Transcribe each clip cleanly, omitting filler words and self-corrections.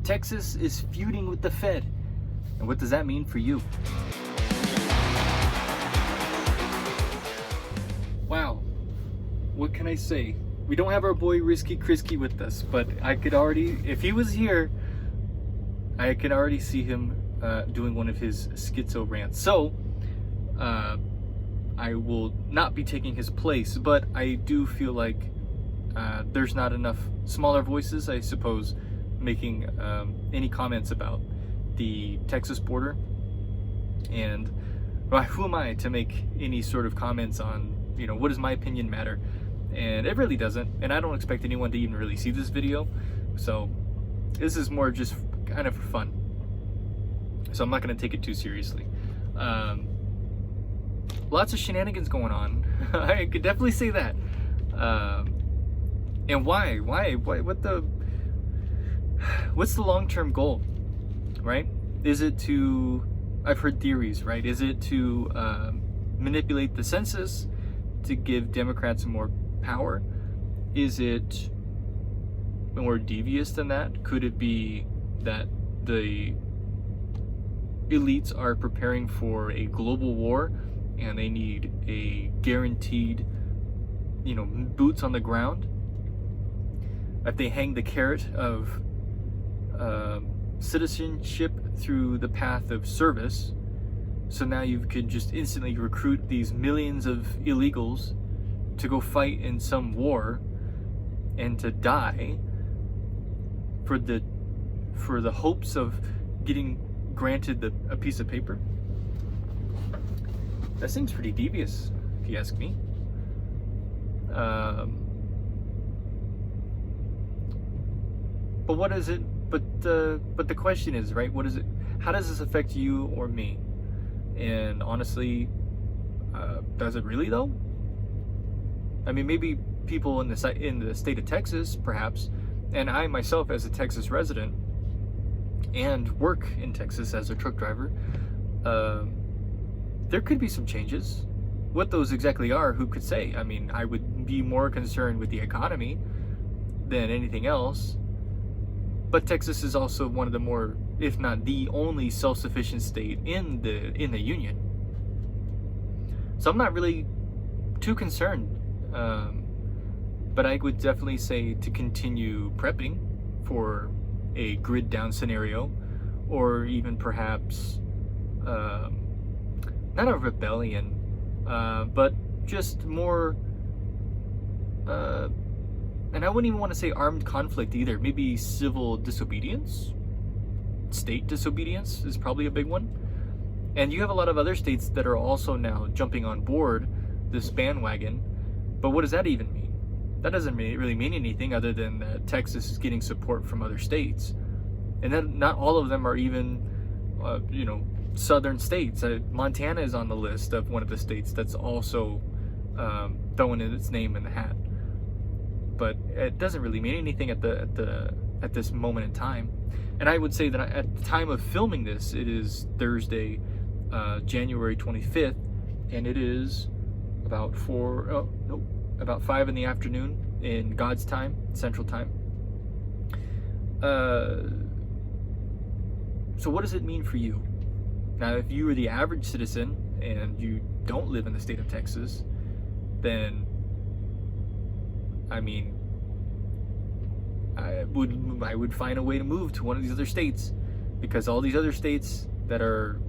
Texas is feuding with the Fed. And what does that mean for you? Wow. What can I say? We don't have our boy Risky Krisky with us, but I could already, if he was here, I could already see him doing one of his schizo rants. So, I will not be taking his place, but I do feel like there's not enough smaller voices, I suppose, making any comments about the Texas border. And well, who am I to make any sort of comments on, you know, what does my opinion matter? And it really doesn't, and I don't expect anyone to even really see this video, so this is more just kind of for fun, so I'm not going to take it too seriously. Lots of shenanigans going on. I could definitely say that. And why what's the long-term goal, right? Is it to, I've heard theories, right? Is it to manipulate the census to give Democrats more power? Is it more devious than that? Could it be that the elites are preparing for a global war and they need a guaranteed, you know, boots on the ground? If they hang the carrot of citizenship through the path of service, so now you could just instantly recruit these millions of illegals to go fight in some war and to die for the hopes of getting granted a piece of paper. That seems pretty devious, if you ask me. But what is it? But the question is, right? What is it? How does this affect you or me? And honestly, does it really though? I mean, maybe people in the state of Texas, perhaps, and I myself as a Texas resident and work in Texas as a truck driver, there could be some changes. What those exactly are, who could say? I mean, I would be more concerned with the economy than anything else. But Texas is also one of the more, if not the only, self-sufficient state in the union. So I'm not really too concerned. But I would definitely say to continue prepping for a grid down scenario, or even perhaps not a rebellion, but just more, and I wouldn't even want to say armed conflict either. Maybe civil disobedience, state disobedience is probably a big one. And you have a lot of other states that are also now jumping on board this bandwagon. But what does that even mean? That doesn't really mean anything other than that Texas is getting support from other states. And then not all of them are even, you know, southern states. Montana is on the list of one of the states that's also throwing in its name in the hat. But it doesn't really mean anything at this moment in time. And I would say that at the time of filming this, it is Thursday, January 25th, and it is about 5 in the afternoon in God's time, Central Time. So what does it mean for you? Now, if you are the average citizen and you don't live in the state of Texas, then, I mean, I would find a way to move to one of these other states, because all these other states that are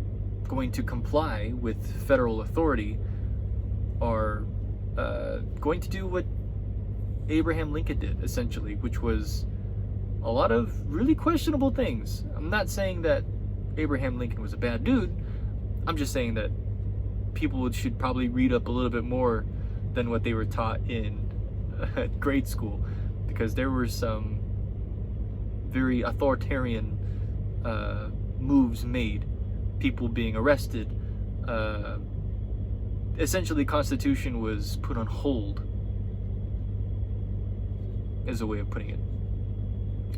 going to comply with federal authority are going to do what Abraham Lincoln did, essentially, which was a lot of really questionable things. I'm not saying that Abraham Lincoln was a bad dude. I'm just saying that people should probably read up a little bit more than what they were taught in grade school, because there were some very authoritarian moves made, people being arrested. Essentially, the Constitution was put on hold, is a way of putting it.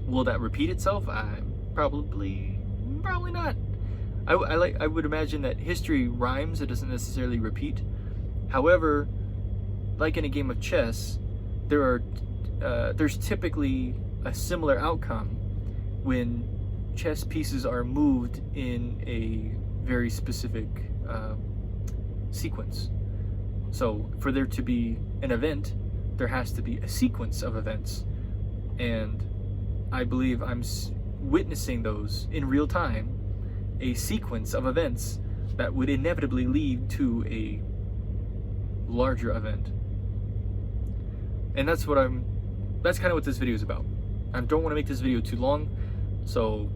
Will that repeat itself? Probably not. I would imagine that history rhymes, it doesn't necessarily repeat. However, like in a game of chess, there's typically a similar outcome when chess pieces are moved in a very specific sequence. So for there to be an event, there has to be a sequence of events. And I believe I'm witnessing those in real time, a sequence of events that would inevitably lead to a larger event. And that's kind of what this video is about. I don't want to make this video too long, so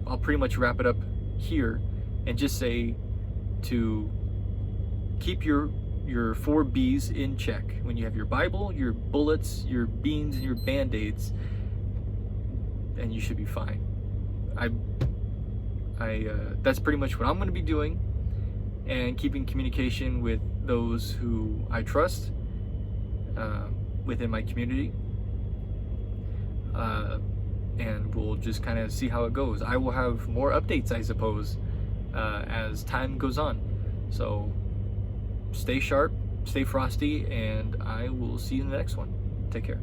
I'll pretty much wrap it up here and just say to keep your 4 B's in check. When you have your Bible, your bullets, your beans, and your band-aids, and you should be fine. That's pretty much what I'm going to be doing, and keeping communication with those who I trust within my community. And we'll just kind of see how it goes. I will have more updates, I suppose, as time goes on. So stay sharp, stay frosty, and I will see you in the next one. Take care.